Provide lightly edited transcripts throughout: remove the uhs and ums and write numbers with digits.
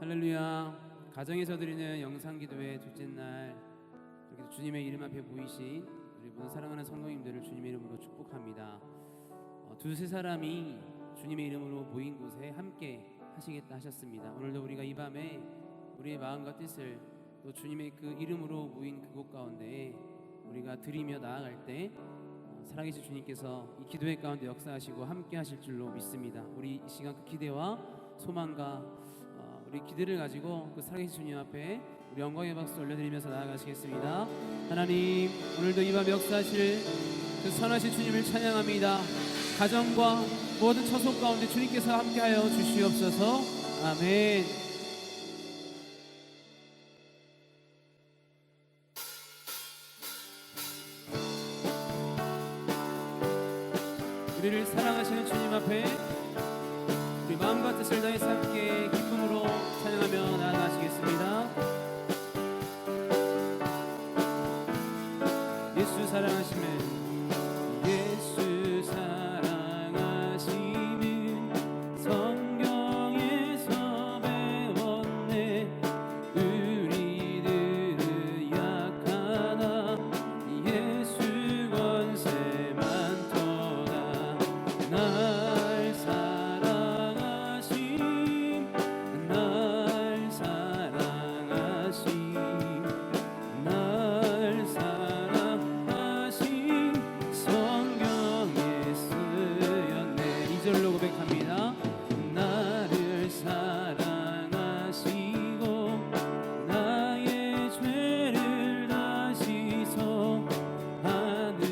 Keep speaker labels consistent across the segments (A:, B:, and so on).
A: 할렐루야. 가정에서 드리는 영상기도회 둘째 날, 이렇게 주님의 이름 앞에 모이신 우리 모든 사랑하는 성도님들을 주님의 이름으로 축복합니다. 두세 사람이 주님의 이름으로 모인 곳에 함께 하시겠다 하셨습니다. 오늘도 우리가 이 밤에 우리의 마음과 뜻을 또 주님의 그 이름으로 모인 그곳 가운데 우리가 드리며 나아갈 때 살아계신 주님께서 이 기도회 가운데 역사하시고 함께 하실 줄로 믿습니다. 우리 이 시간 그 기대와 소망과 우리 기대를 가지고 그 살아계신 주님 앞에 우리 영광의 박수 올려드리면서 나아가시겠습니다. 하나님, 오늘도 이 밤 역사하실 그 선하신 주님을 찬양합니다. 가정과 모든 처속 가운데 주님께서 함께하여 주시옵소서. 아멘. 우리를 사랑하시는 주님 앞에 우리 마음과 뜻을 다해서 함께 기쁨으로 찬양하며 나아가시겠습니다. 예수 사랑하시면 예수 사랑하시는 성경에서 배웠네. 우리들은 약하나 예수 권세 많도다. 날 사랑하신 날 사랑하신 날 사랑하신 성경에 쓰였네. 2절로 고백합니다. 나를 사랑하시고 나의 죄를 다시서 하늘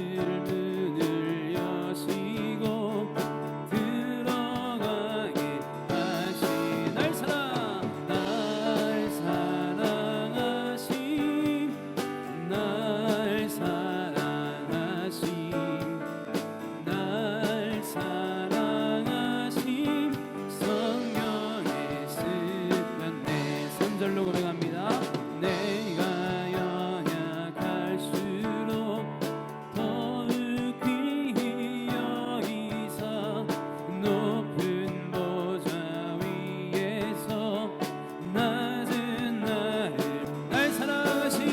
A: 문을 여시고 들어가게 하신 날 사랑하신 날 사랑하신 날 사랑하신 성경에 쓰였네. 3절로 고백합니다. 내가 연약할수록 더욱 귀히 여기사 높은 보좌 위에서 낮은 나를 날 사랑하신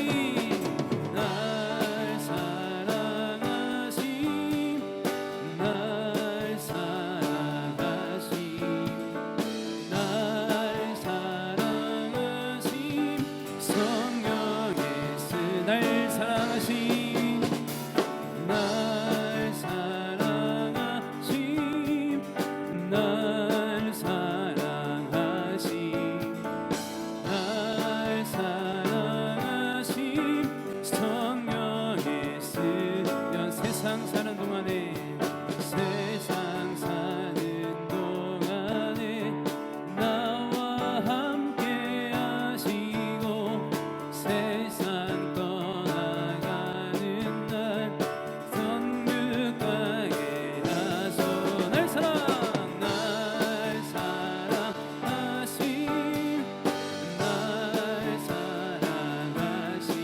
A: 날 사랑하신 날 사랑하신 날 사랑하신 성경에 날 사랑하신 날 사랑하신 날 사랑하신 날 사랑하신 성경에 쓰연 세상 사는 동안에 세상 사는 동안에 나와 함께 하시고 세상 떠나가는 날 선긋하게 하소. 날 사랑하신 날 사랑하신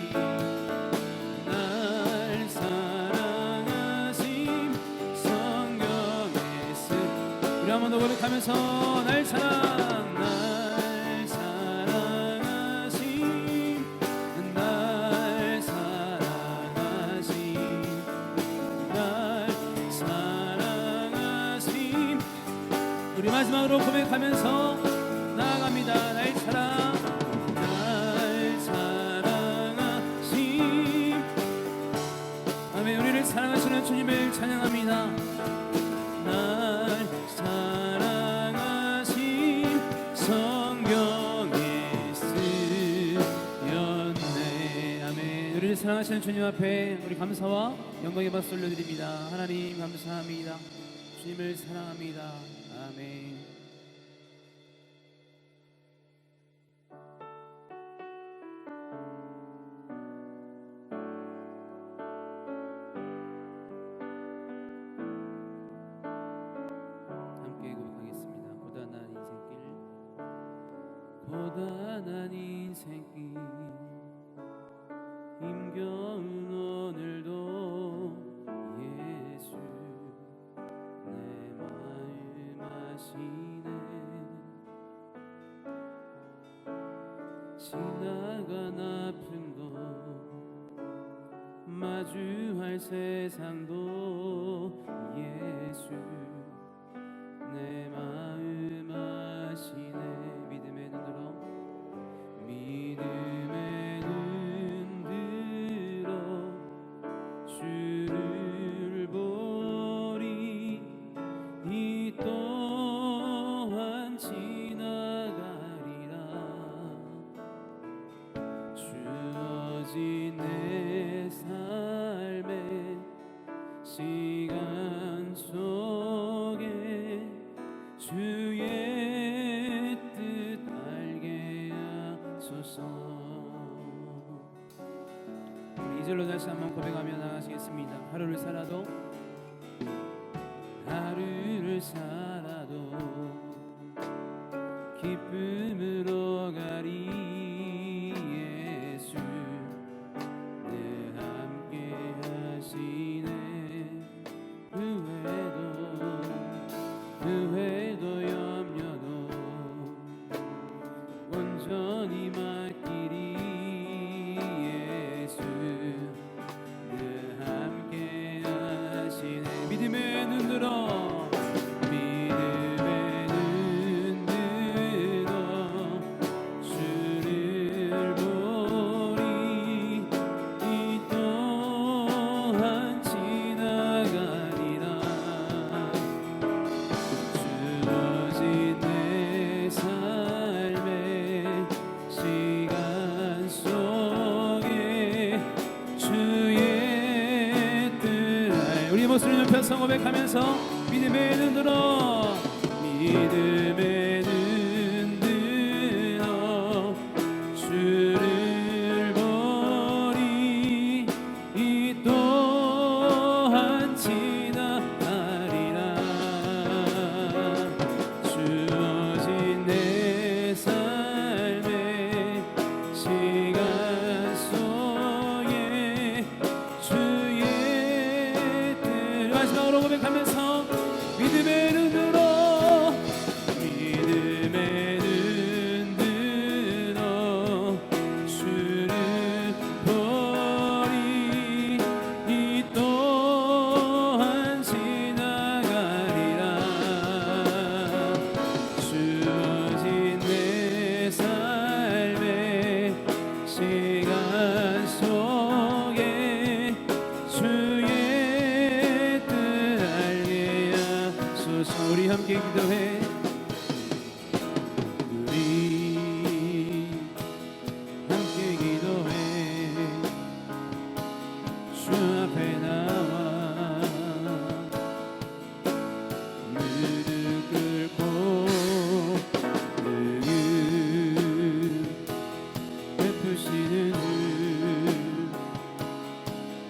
A: 날 사랑하신 성경에 쓰 우리 한 번 더 고백하면서 날 사랑하신 날 사랑하신 날 사랑하신 우리 마지막으로 고백하면서 나아갑니다. 날 사랑하신 아멘. 우리를 사랑하시는 주님을 찬양합니다. 날 사랑하신 성경에 쓰였네. 아멘. 우리를 사랑하시는 주님 앞에 우리 감사와 영광의 박수 올려드립니다. 하나님 감사합니다. 주님을 사랑합니다. 아멘. 함께 고백하겠습니다. 고단한 인생길 힘겨운 오늘도 예수 내 마음 아시네. 지나간 아픔도 마주할 세상도 예수 내 마음 아시네. 믿음의 눈으로 믿음의 눈 들어 주를 보리. 이 또한 지나가리라. 주어진 내 삶의 시간 속에 주의 뜻 알게 하소서. 우리 2절로 다시 한번 고백하며 나가시겠습니다. 하루를 살아도 기쁨으로 가리. 예수 늘 함께 하시네. 후회도 염려도 온전히 맡기리. 예수 늘 함께 하시네. 믿음의 눈 들어 모습을 높여서 고백하면서 믿음의 눈 들어 믿음의 눈 들어 주를 보리. 이 또한 지나가리라. 주어진 내 삶의 시간 속에 주의 마지막으로 고백하면서 믿음의 눈으로 주를 보리. 이 또한 지나가리라. 주어진 내 삶의 시간 속에 주의 우리 함께 기도해. 우리 함께 기도해. 주 앞에 나와 무릎 꿇고 능히 베푸시는 주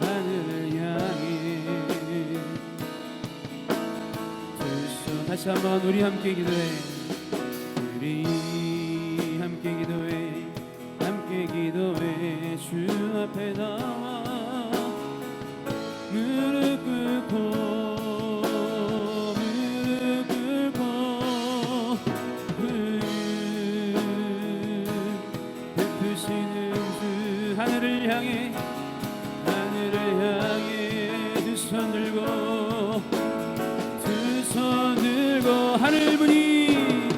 A: 하늘을 향해 다시 한번 우리 함께 기도해. 우리 함께 기도해. 함께 기도해. 주 앞에 나와 무릎 꿇고 베푸시는 주 하늘을 향해 두 손 들고 하늘문이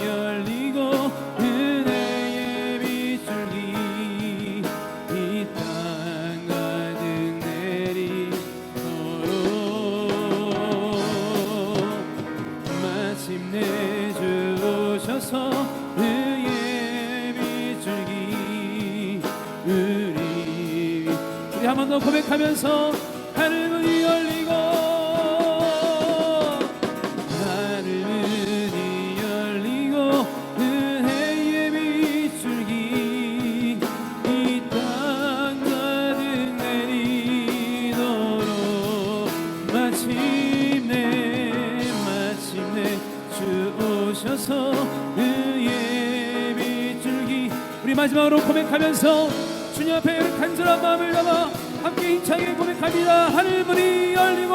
A: 열리고 은혜의 빗줄기 이 땅 가득 내리도록 마침내 주 오셔서 의의 빗줄기 우리 한 번 더 고백하면서 하늘문이 열리고 은혜의 빗줄기 이 땅 가득 내리도록 마침내 주 오셔서 의의 빗줄기 우리 마지막으로 고백하면서 주님 앞에 간절한 마음을 담아 함께 힘차게 고백합니다. 하늘문이 열리고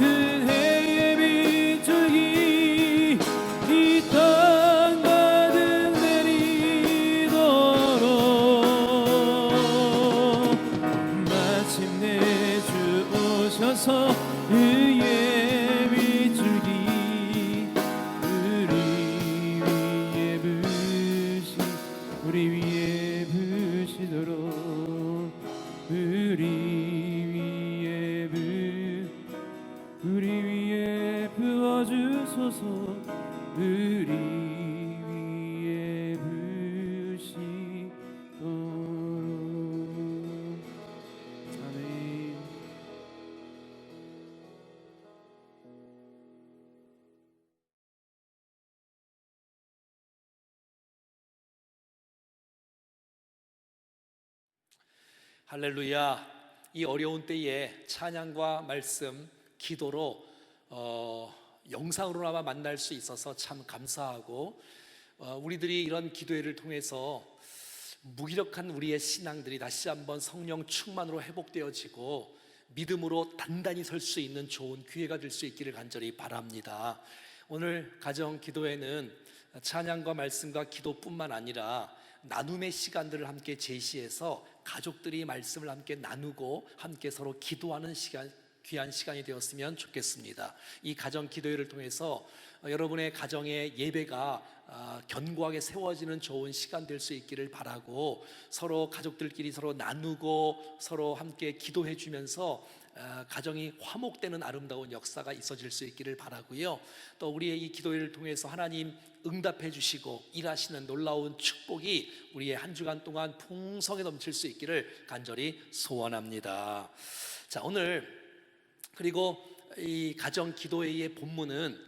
A: 은혜의 오셔서 의의 빗줄기 우리 위에 부시도록 우리 위에 부어주소서 우리 위에 부시도록 아멘.
B: 할렐루야. 이 어려운 때에 찬양과 말씀, 기도로 영상으로나마 만날 수 있어서 참 감사하고, 우리들이 이런 기도회를 통해서 무기력한 우리의 신앙들이 다시 한번 성령 충만으로 회복되어지고 믿음으로 단단히 설 수 있는 좋은 기회가 될 수 있기를 간절히 바랍니다. 오늘 가정 기도회는 찬양과 말씀과 기도뿐만 아니라 나눔의 시간들을 함께 제시해서 가족들이 말씀을 함께 나누고 함께 서로 기도하는 시간, 귀한 시간이 되었으면 좋겠습니다. 이 가정 기도회를 통해서 여러분의 가정의 예배가 견고하게 세워지는 좋은 시간 될 수 있기를 바라고, 서로 가족들끼리 서로 나누고 서로 함께 기도해 주면서 가정이 화목되는 아름다운 역사가 있어질 수 있기를 바라고요. 또 우리의 이 기도회를 통해서 하나님 응답해 주시고 일하시는 놀라운 축복이 우리의 한 주간 동안 풍성히 넘칠 수 있기를 간절히 소원합니다. 자, 오늘 그리고 이 가정 기도회의 본문은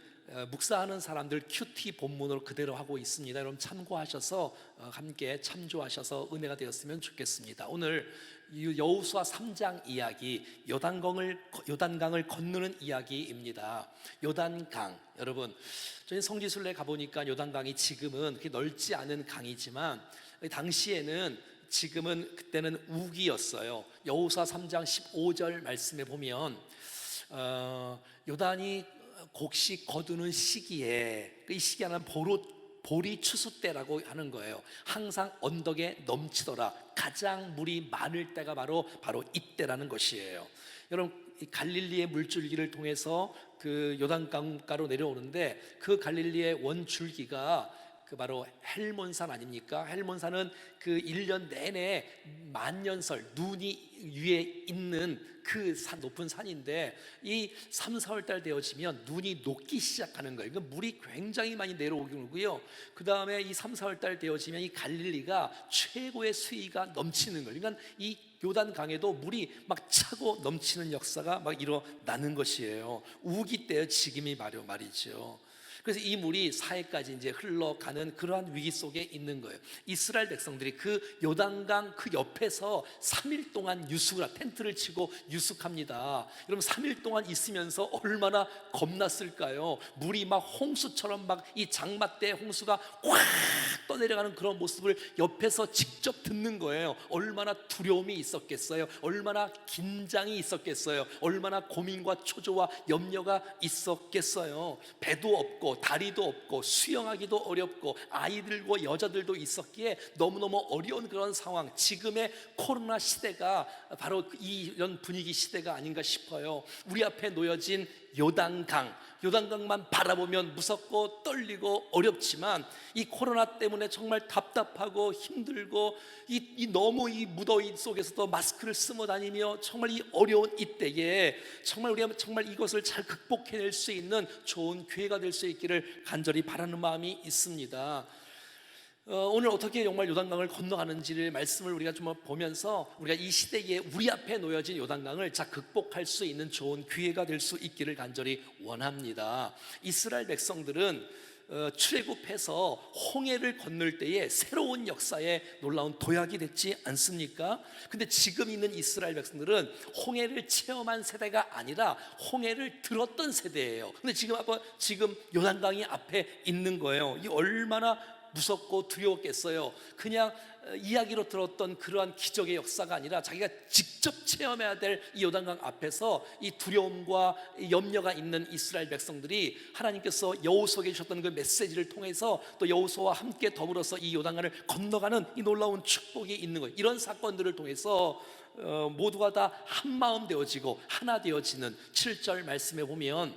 B: 묵사하는 사람들 큐티 본문으로 그대로 하고 있습니다. 여러분 참고하셔서 함께 참조하셔서 은혜가 되었으면 좋겠습니다. 오늘 여호수아 3장 이야기, 요단강을 건너는 이야기입니다. 요단강, 여러분 저희 성지순례 가보니까 요단강이 지금은 그렇게 넓지 않은 강이지만 당시에는, 지금은 그때는 우기였어요. 여호수아 3장 15절 말씀에 보면 요단이 곡식 거두는 시기에, 이 시기는 보리 추수 때라고 하는 거예요. 항상 언덕에 넘치더라. 가장 물이 많을 때가 바로 이때라는 것이에요. 여러분, 이 갈릴리의 물줄기를 통해서 그 요단강가로 내려오는데, 그 갈릴리의 원줄기가 그 바로 헬몬산 아닙니까? 헬몬산은 그 1년 내내 만년설, 눈이 위에 있는 그 높은 산인데, 이 3, 4월 달 되어지면 눈이 녹기 시작하는 거예요. 그러니까 물이 굉장히 많이 내려오고요. 그 다음에 이 3, 4월 달 되어지면 이 갈릴리가 최고의 수위가 넘치는 거예요. 그러니까 이 요단강에도 물이 막 차고 넘치는 역사가 막 일어나는 것이에요. 우기 때의 지금이 말이죠. 그래서 이 물이 사해까지 이제 흘러가는 그러한 위기 속에 있는 거예요. 이스라엘 백성들이 그 요단강 그 옆에서 3일 동안 텐트를 치고 유숙합니다. 여러분 3일 동안 있으면서 얼마나 겁났을까요? 물이 막 홍수처럼 막 이 장마 때 홍수가 확 떠내려가는 그런 모습을 옆에서 직접 듣는 거예요. 얼마나 두려움이 있었겠어요? 얼마나 긴장이 있었겠어요? 얼마나 고민과 초조와 염려가 있었겠어요? 배도 없고 다리도 없고 수영하기도 어렵고 아이들과 여자들도 있었기에 너무너무 어려운 그런 상황, 지금의 코로나 시대가 바로 이런 분위기 시대가 아닌가 싶어요. 우리 앞에 놓여진 요단강만 바라보면 무섭고 떨리고 어렵지만, 이 코로나 때문에 정말 답답하고 힘들고 너무 이 무더위 속에서도 마스크를 쓰고 다니며 정말 이 어려운 이때에 정말 우리가 정말 이것을 잘 극복해낼 수 있는 좋은 기회가 될 수 있기를 간절히 바라는 마음이 있습니다. 오늘 어떻게 정말 요단강을 건너가는지를 말씀을 우리가 좀 보면서, 우리가 이 시대에 우리 앞에 놓여진 요단강을 잘 극복할 수 있는 좋은 기회가 될 수 있기를 간절히 원합니다. 이스라엘 백성들은 출애굽해서 홍해를 건널 때에 새로운 역사의 놀라운 도약이 됐지 않습니까? 근데 지금 있는 이스라엘 백성들은 홍해를 체험한 세대가 아니라 홍해를 들었던 세대예요. 근데 지금 요단강이 앞에 있는 거예요. 이 얼마나 무섭고 두려웠겠어요. 그냥 이야기로 들었던 그러한 기적의 역사가 아니라 자기가 직접 체험해야 될 이 요단강 앞에서 이 두려움과 염려가 있는 이스라엘 백성들이 하나님께서 여호수아에게 주셨던 그 메시지를 통해서 또 여호수아와 함께 더불어서 이 요단강을 건너가는 이 놀라운 축복이 있는 거예요. 이런 사건들을 통해서 모두가 다 한마음 되어지고 하나 되어지는 7절 말씀에 보면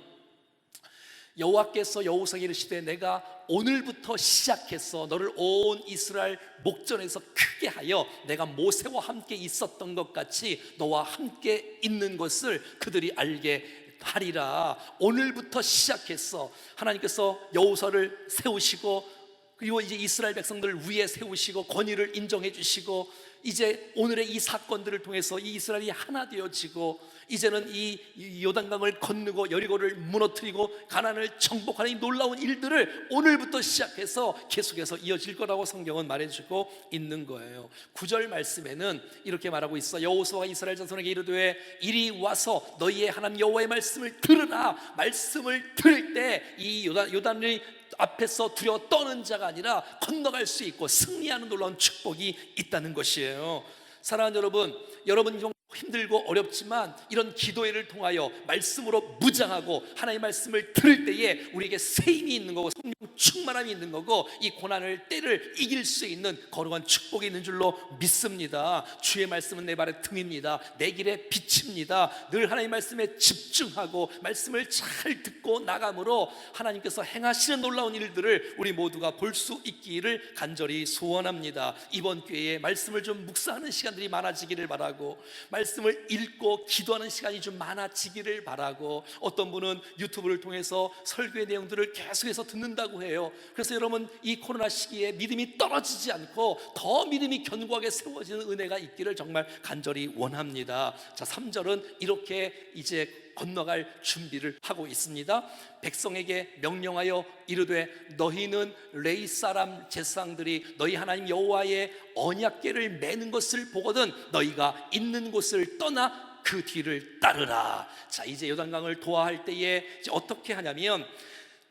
B: 여호와께서 여호수아에게 이르시되 내가 오늘부터 시작해서 너를 온 이스라엘 목전에서 크게 하여 내가 모세와 함께 있었던 것 같이 너와 함께 있는 것을 그들이 알게 하리라. 오늘부터 시작해서 하나님께서 여호수아를 세우시고 그리고 이제 이스라엘 백성들을 위에 세우시고 권위를 인정해 주시고 이제 오늘의 이 사건들을 통해서 이 이스라엘이 하나 되어지고 이제는 이 요단강을 건너고 여리고를 무너뜨리고 가나안을 정복하는 이 놀라운 일들을 오늘부터 시작해서 계속해서 이어질 거라고 성경은 말해주고 있는 거예요. 9절 말씀에는 이렇게 말하고 있어. 여호수아가 이스라엘 전손에게 이르되 이리 와서 너희의 하나님 여호와의 말씀을 들으라. 말씀을 들을 때 이 요단을 앞에서 두려워 떠는 자가 아니라 건너갈 수 있고 승리하는 놀라운 축복이 있다는 것이에요. 사랑하는 여러분, 여러분 힘들고 어렵지만 이런 기도회를 통하여 말씀으로 무장하고 하나님의 말씀을 들을 때에 우리에게 새 힘이 있는 거고 성령 충만함이 있는 거고 이 고난을 때를 이길 수 있는 거룩한 축복이 있는 줄로 믿습니다. 주의 말씀은 내 발의 등입니다. 내 길의 빛입니다. 늘 하나님의 말씀에 집중하고 말씀을 잘 듣고 나감으로 하나님께서 행하시는 놀라운 일들을 우리 모두가 볼 수 있기를 간절히 소원합니다. 이번 기회에 말씀을 좀 묵상하는 시간들이 많아지기를 바라고 말씀을 읽고 기도하는 시간이 좀 많아지기를 바라고 어떤 분은 유튜브를 통해서 설교의 내용들을 계속해서 듣는다고 해요. 그래서 여러분 이 코로나 시기에 믿음이 떨어지지 않고 더 믿음이 견고하게 세워지는 은혜가 있기를 정말 간절히 원합니다. 자, 3절은 이렇게 이제 건너갈 준비를 하고 있습니다. 백성에게 명령하여 이르되 너희는 레위 사람 제사장들이 너희 하나님 여호와의 언약궤를 매는 것을 보거든 너희가 있는 곳을 떠나 그 뒤를 따르라. 자, 이제 요단강을 도하할 때에 이제 어떻게 하냐면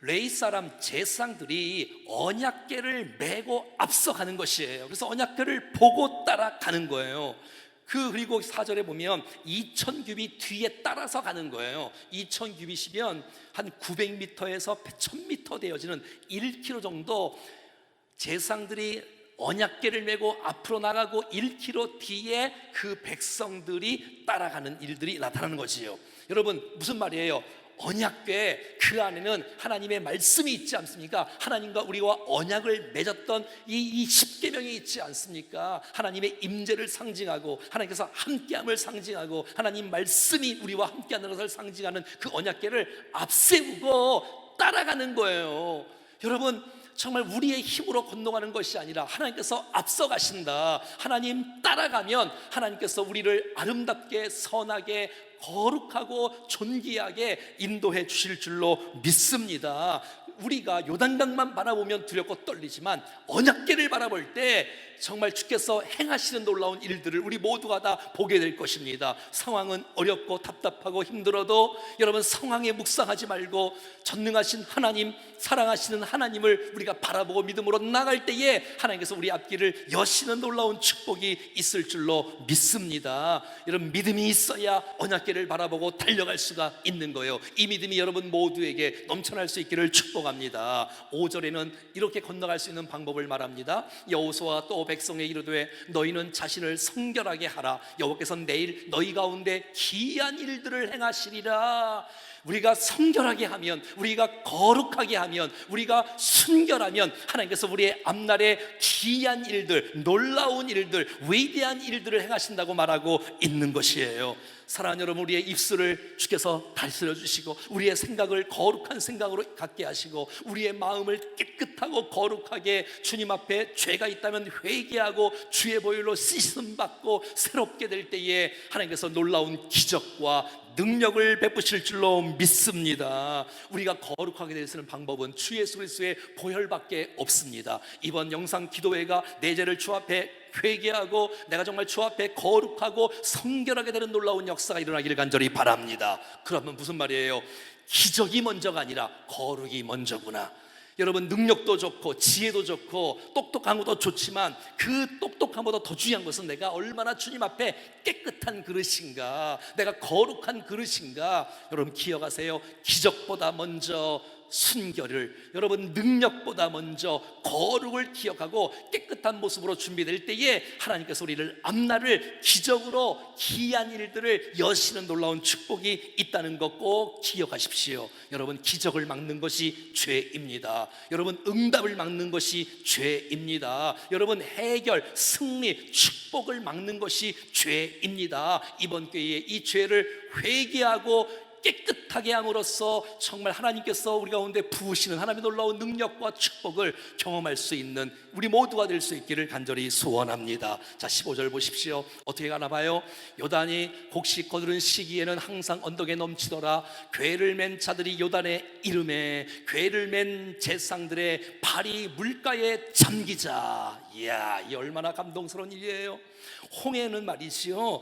B: 레위 사람 제사장들이 언약궤를 메고 앞서가는 것이에요. 그래서 언약궤를 보고 따라가는 거예요. 그리고 4절에 보면 2000규빗 뒤에 따라서 가는 거예요. 2000규빗이면 한 900m에서 1000m 되어지는 1km 정도 제사장들이 언약궤를 메고 앞으로 나가고 1km 뒤에 그 백성들이 따라가는 일들이 나타나는 거지요. 여러분 무슨 말이에요? 언약궤 그 안에는 하나님의 말씀이 있지 않습니까? 하나님과 우리와 언약을 맺었던 이 십계명이 있지 않습니까? 하나님의 임재를 상징하고 하나님께서 함께함을 상징하고 하나님 말씀이 우리와 함께하는 것을 상징하는 그 언약궤를 앞세우고 따라가는 거예요. 여러분 정말 우리의 힘으로 건너가는 것이 아니라 하나님께서 앞서 가신다. 하나님 따라가면 하나님께서 우리를 아름답게 선하게 거룩하고 존귀하게 인도해 주실 줄로 믿습니다. 우리가 요단강만 바라보면 두렵고 떨리지만 언약궤를 바라볼 때 정말 주께서 행하시는 놀라운 일들을 우리 모두가 다 보게 될 것입니다. 상황은 어렵고 답답하고 힘들어도 여러분 상황에 묵상하지 말고 전능하신 하나님, 사랑하시는 하나님을 우리가 바라보고 믿음으로 나갈 때에 하나님께서 우리 앞길을 여시는 놀라운 축복이 있을 줄로 믿습니다. 여러분 믿음이 있어야 언약궤를 바라보고 달려갈 수가 있는 거예요. 이 믿음이 여러분 모두에게 넘쳐날 수 있기를 축복합니다. 5절에는 이렇게 건너갈 수 있는 방법을 말합니다. 여호수아가 또 백성에 이르되 너희는 자신을 성결하게 하라. 여호와께서 내일 너희 가운데 기이한 일들을 행하시리라. 우리가 성결하게 하면, 우리가 거룩하게 하면, 우리가 순결하면 하나님께서 우리의 앞날에 기이한 일들, 놀라운 일들, 위대한 일들을 행하신다고 말하고 있는 것이에요. 사랑하는 여러분, 우리의 입술을 주께서 다스려 주시고 우리의 생각을 거룩한 생각으로 갖게 하시고 우리의 마음을 깨끗하고 거룩하게 주님 앞에 죄가 있다면 회개하고 주의 보혈로 씻음 받고 새롭게 될 때에 하나님께서 놀라운 기적과 능력을 베푸실 줄로 믿습니다. 우리가 거룩하게 될 수 있는 방법은 주 예수 그리스도의 보혈밖에 없습니다. 이번 영상 기도회가 내 죄를 주 앞에 회개하고 내가 정말 주 앞에 거룩하고 성결하게 되는 놀라운 역사가 일어나기를 간절히 바랍니다. 그러면 무슨 말이에요? 기적이 먼저가 아니라 거룩이 먼저구나. 여러분 능력도 좋고 지혜도 좋고 똑똑한 것도 좋지만 그 똑똑함보다 더 중요한 것은 내가 얼마나 주님 앞에 깨끗한 그릇인가, 내가 거룩한 그릇인가. 여러분 기억하세요. 기적보다 먼저 순결을, 여러분 능력보다 먼저 거룩을 기억하고 깨끗한 모습으로 준비될 때에 하나님께서 우리를 앞날을 기적으로 기이한 일들을 여시는 놀라운 축복이 있다는 것 꼭 기억하십시오. 여러분, 기적을 막는 것이 죄입니다. 여러분, 응답을 막는 것이 죄입니다. 여러분, 해결, 승리, 축복을 막는 것이 죄입니다. 이번 기회에 이 죄를 회개하고 깨끗하게 함으로써 정말 하나님께서 우리 가운데 부으시는 하나님의 놀라운 능력과 축복을 경험할 수 있는 우리 모두가 될 수 있기를 간절히 소원합니다. 자, 15절 보십시오. 어떻게 가나 봐요. 요단이 곡식 거두는 시기에는 항상 언덕에 넘치더라. 궤를 맨 자들이 요단의 이름에, 궤를 맨 제상들의 발이 물가에 잠기자. 이야, 이 얼마나 감동스러운 일이에요. 홍해는 말이지요,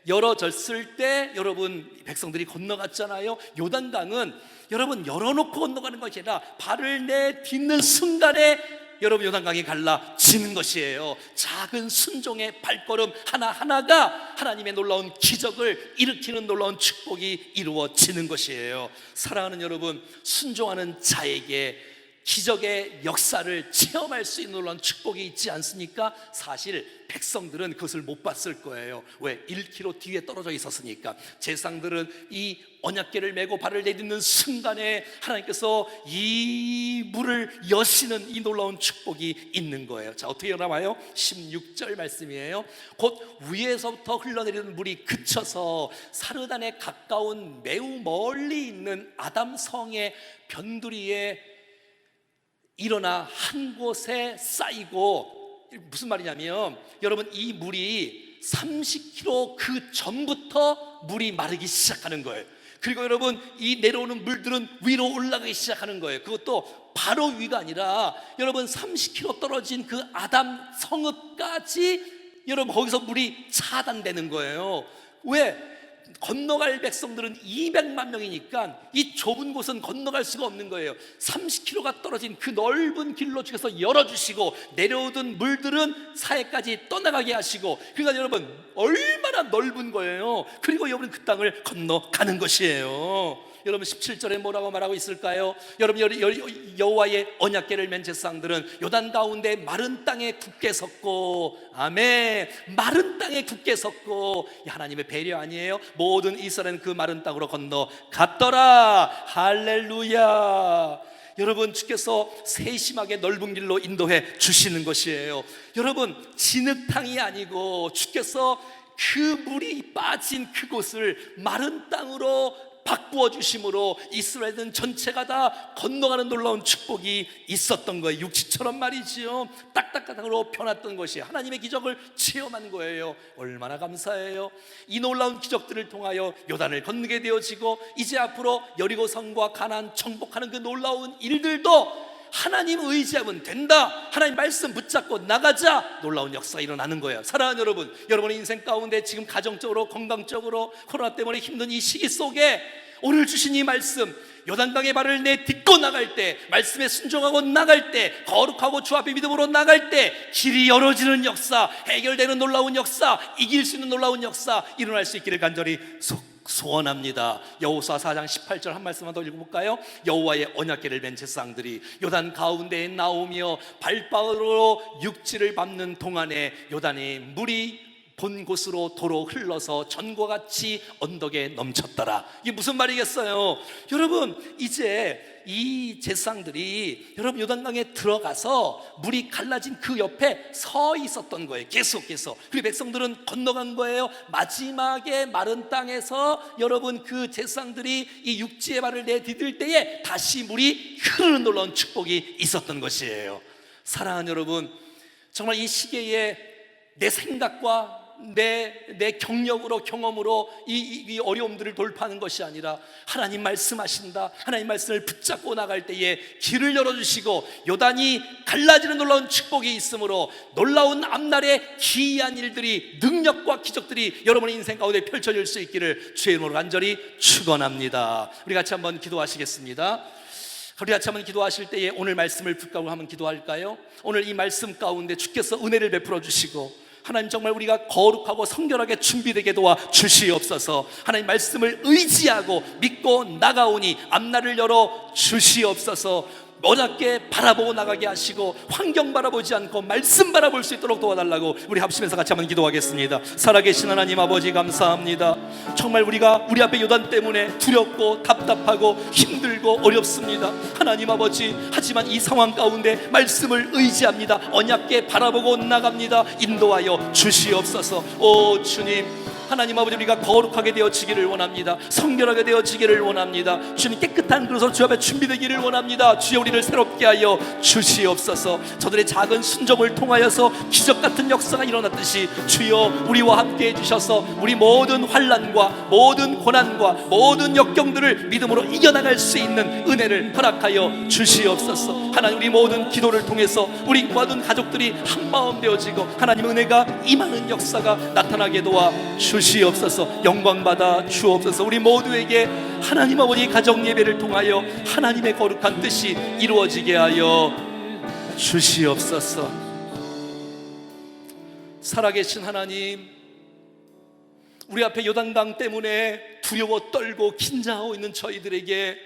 B: 열어졌을 때 여러분 백성들이 건너갔잖아요. 요단강은 여러분 열어놓고 건너가는 것이 아니라 발을 내딛는 순간에 여러분 요단강이 갈라지는 것이에요. 작은 순종의 발걸음 하나하나가 하나님의 놀라운 기적을 일으키는 놀라운 축복이 이루어지는 것이에요. 사랑하는 여러분, 순종하는 자에게 기적의 역사를 체험할 수 있는 놀라운 축복이 있지 않습니까? 사실 백성들은 그것을 못 봤을 거예요. 왜? 1km 뒤에 떨어져 있었으니까. 제사장들은 이 언약궤를 메고 발을 내딛는 순간에 하나님께서 이 물을 여시는 이 놀라운 축복이 있는 거예요. 자, 어떻게 일어나봐요? 16절 말씀이에요. 곧 위에서부터 흘러내리는 물이 그쳐서 사르단에 가까운 매우 멀리 있는 아담성의 변두리에 일어나 한 곳에 쌓이고, 무슨 말이냐면 여러분, 이 물이 30km 그 전부터 물이 마르기 시작하는 거예요. 그리고 여러분, 이 내려오는 물들은 위로 올라가기 시작하는 거예요. 그것도 바로 위가 아니라 여러분 30km 떨어진 그 아담 성읍까지 여러분 거기서 물이 차단되는 거예요. 왜? 건너갈 백성들은 200만 명이니까 이 좁은 곳은 건너갈 수가 없는 거예요. 30km가 떨어진 그 넓은 길로 주께서 열어주시고 내려오던 물들은 사해까지 떠나가게 하시고, 그러니까 여러분 얼마나 넓은 거예요. 그리고 여러분 그 땅을 건너가는 것이에요. 여러분 17절에 뭐라고 말하고 있을까요? 여러분, 여호와의 언약궤를 맨 제사장들은 요단 가운데 마른 땅에 굳게 섰고, 아멘, 마른 땅에 굳게 섰고, 하나님의 배려 아니에요? 모든 이스라엘은 그 마른 땅으로 건너갔더라. 할렐루야. 여러분, 주께서 세심하게 넓은 길로 인도해 주시는 것이에요. 여러분, 진흙탕이 아니고 주께서 그 물이 빠진 그곳을 마른 땅으로 바꾸어 주심으로 이스라엘은 전체가 다 건너가는 놀라운 축복이 있었던 거예요. 육지처럼 말이지요, 딱딱한 땅으로 변했던 것이 하나님의 기적을 체험한 거예요. 얼마나 감사해요. 이 놀라운 기적들을 통하여 요단을 건너게 되어지고, 이제 앞으로 여리고성과 가나안 정복하는 그 놀라운 일들도 하나님 의지하면 된다, 하나님 말씀 붙잡고 나가자, 놀라운 역사가 일어나는 거예요. 사랑하는 여러분, 여러분의 인생 가운데 지금 가정적으로 건강적으로 코로나 때문에 힘든 이 시기 속에 오늘 주신 이 말씀, 요단강의 발을 내딛고 나갈 때, 말씀에 순종하고 나갈 때, 거룩하고 주 앞에 믿음으로 나갈 때 길이 열어지는 역사, 해결되는 놀라운 역사, 이길 수 있는 놀라운 역사 일어날 수 있기를 간절히 소원합니다. 여호수아 4장 18절 한 말씀만 더 읽어볼까요? 여호와의 언약궤를 맨 제사장들이 요단 가운데에 나오며 발바닥으로 육지를 밟는 동안에 요단의 물이 본 곳으로 도로 흘러서 전과 같이 언덕에 넘쳤더라. 이게 무슨 말이겠어요? 여러분, 이제 이 제사장들이 여러분 요단강에 들어가서 물이 갈라진 그 옆에 서 있었던 거예요. 계속해서. 그리고 백성들은 건너간 거예요. 마지막에 마른 땅에서 여러분 그 제사장들이 이 육지의 발을 내디딜 때에 다시 물이 흐르는 놀라운 축복이 있었던 것이에요. 사랑하는 여러분, 정말 이 시기에 내 생각과 내 경력으로, 경험으로 이 어려움들을 돌파하는 것이 아니라 하나님 말씀하신다, 하나님 말씀을 붙잡고 나갈 때에 길을 열어주시고 요단이 갈라지는 놀라운 축복이 있으므로 놀라운 앞날의 기이한 일들이, 능력과 기적들이 여러분의 인생 가운데 펼쳐질 수 있기를 주의 이름으로 간절히 축원합니다. 우리 같이 한번 기도하시겠습니다. 우리 같이 한번 기도하실 때에 오늘 말씀을 붙잡고 한번 기도할까요? 오늘 이 말씀 가운데 주께서 은혜를 베풀어 주시고 하나님 정말 우리가 거룩하고 성결하게 준비되게 도와 주시옵소서. 하나님 말씀을 의지하고 믿고 나가오니 앞날을 열어 주시옵소서. 어렵게 바라보고 나가게 하시고 환경 바라보지 않고 말씀 바라볼 수 있도록 도와달라고 우리 합심해서 같이 한번 기도하겠습니다. 살아계신 하나님 아버지 감사합니다. 정말 우리가 우리 앞에 요단 때문에 두렵고 답답하고 힘들고 어렵습니다. 하나님 아버지, 하지만 이 상황 가운데 말씀을 의지합니다. 언약게 바라보고 나갑니다. 인도하여 주시옵소서. 오 주님, 하나님 아버지, 우리가 거룩하게 되어지기를 원합니다. 성결하게 되어지기를 원합니다. 주님, 깨끗한 그릇으로 주 앞에 준비되기를 원합니다. 주여, 우리를 새롭게 하여 주시옵소서. 저들의 작은 순종을 통하여서 기적 같은 역사가 일어났듯이 주여, 우리와 함께 해주셔서 우리 모든 환난과 모든 고난과 모든 역경들을 믿음으로 이겨나갈 수 있는 은혜를 허락하여 주시옵소서. 하나님, 우리 모든 기도를 통해서 우리 모든 가족들이 한마음 되어지고 하나님 은혜가 임하는 역사가 나타나게 도와 주시옵소서. 영광받아 주옵소서. 우리 모두에게 하나님 아버지 가정 예배를 통하여 하나님의 거룩한 뜻이 이루어지게 하여 주시옵소서. 살아계신 하나님, 우리 앞에 요단강 때문에 두려워 떨고 긴장하고 있는 저희들에게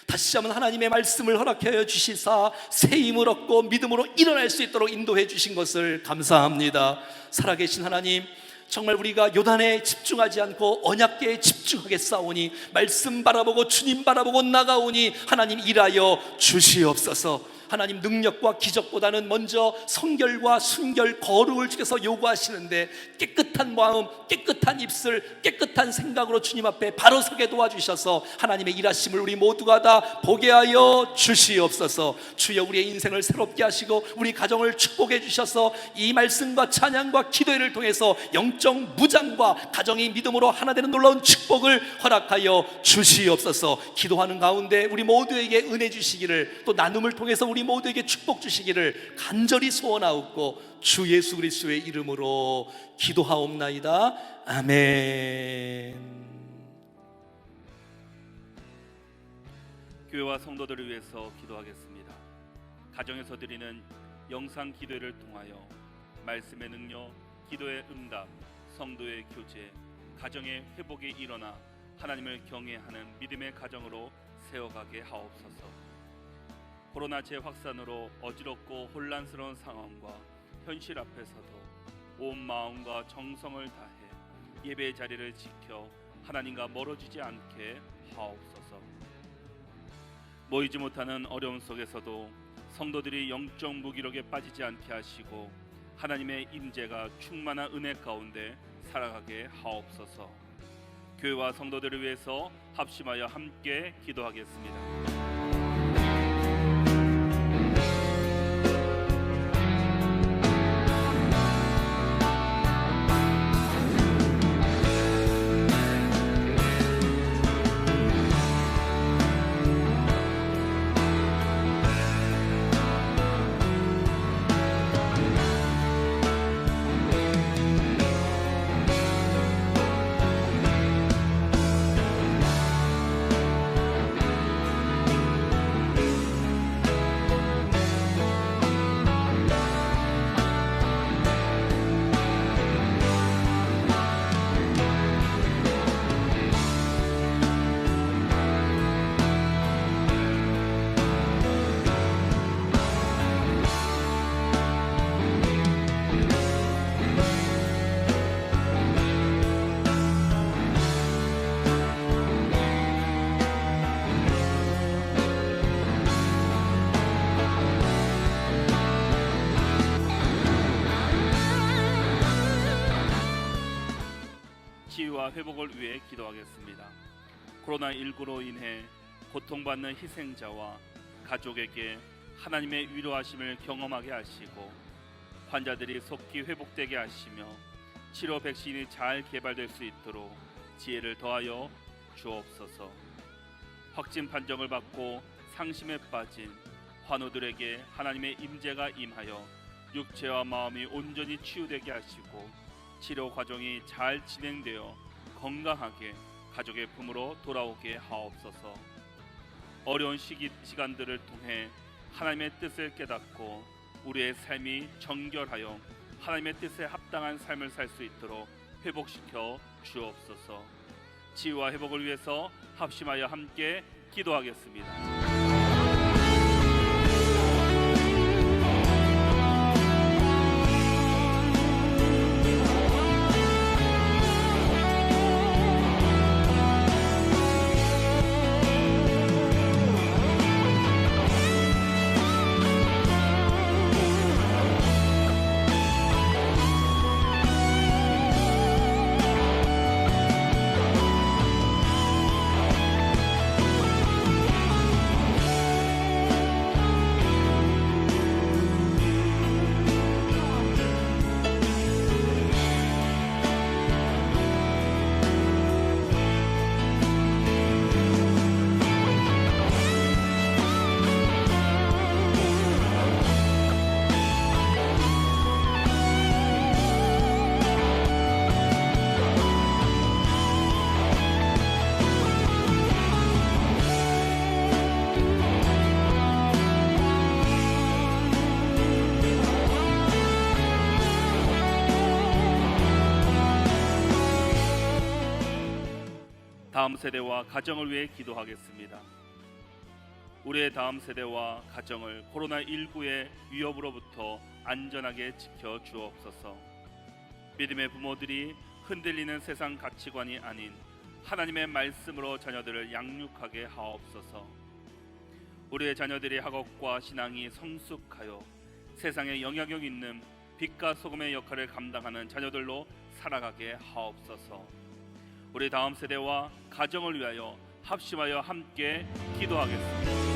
B: 다시 한번 하나님의 말씀을 허락하여 주시사 새 힘을 얻고 믿음으로 일어날 수 있도록 인도해 주신 것을 감사합니다. 살아계신 하나님, 정말 우리가 요단에 집중하지 않고 언약궤에 집중하겠사오니 말씀 바라보고 주님 바라보고 나가오니 하나님 일하여 주시옵소서. 하나님, 능력과 기적보다는 먼저 성결과 순결, 거룩을 주께서 요구하시는데 깨끗한 마음, 깨끗한 입술, 깨끗한 생각으로 주님 앞에 바로 서게 도와주셔서 하나님의 일하심을 우리 모두가 다 보게 하여 주시옵소서. 주여, 우리의 인생을 새롭게 하시고 우리 가정을 축복해 주셔서 이 말씀과 찬양과 기도를 통해서 영적 무장과 가정이 믿음으로 하나 되는 놀라운 축복을 허락하여 주시옵소서. 기도하는 가운데 우리 모두에게 은혜 주시기를, 또 나눔을 통해서 우리 모두에게 축복 주시기를 간절히 소원하옵고 주 예수 그리스도의 이름으로 기도하옵나이다. 아멘.
C: 교회와 성도들을 위해서 기도하겠습니다. 가정에서 드리는 영상 기도를 통하여 말씀의 능력, 기도의 응답, 성도의 교제, 가정의 회복이 일어나 하나님을 경외하는 믿음의 가정으로 세워가게 하옵소서. 코로나 재확산으로 어지럽고 혼란스러운 상황과 현실 앞에서도 온 마음과 정성을 다해 예배의 자리를 지켜 하나님과 멀어지지 않게 하옵소서. 모이지 못하는 어려움 속에서도 성도들이 영적 무기력에 빠지지 않게 하시고 하나님의 임재가 충만한 은혜 가운데 살아가게 하옵소서. 교회와 성도들을 위해서 합심하여 함께 기도하겠습니다. 치유와 회복을 위해 기도하겠습니다. 코로나19로 인해 고통받는 희생자와 가족에게 하나님의 위로하심을 경험하게 하시고 환자들이 속히 회복되게 하시며 치료 백신이 잘 개발될 수 있도록 지혜를 더하여 주옵소서. 확진 판정을 받고 상심에 빠진 환우들에게 하나님의 임재가 임하여 육체와 마음이 온전히 치유되게 하시고 치료 과정이 잘 진행되어 건강하게 가족의 품으로 돌아오게 하옵소서. 어려운 시간들을 통해 하나님의 뜻을 깨닫고 우리의 삶이 정결하여 하나님의 뜻에 합당한 삶을 살 수 있도록 회복시켜 주옵소서. 치유와 회복을 위해서 합심하여 함께 기도하겠습니다. 다음 세대와 가정을 위해 기도하겠습니다. 우리의 다음 세대와 가정을 코로나19의 위협으로부터 안전하게 지켜 주옵소서. 믿음의 부모들이 흔들리는 세상 가치관이 아닌 하나님의 말씀으로 자녀들을 양육하게 하옵소서. 우리의 자녀들의 학업과 신앙이 성숙하여 세상에 영향력 있는 빛과 소금의 역할을 감당하는 자녀들로 살아가게 하옵소서. 우리 다음 세대와 가정을 위하여 합심하여 함께 기도하겠습니다.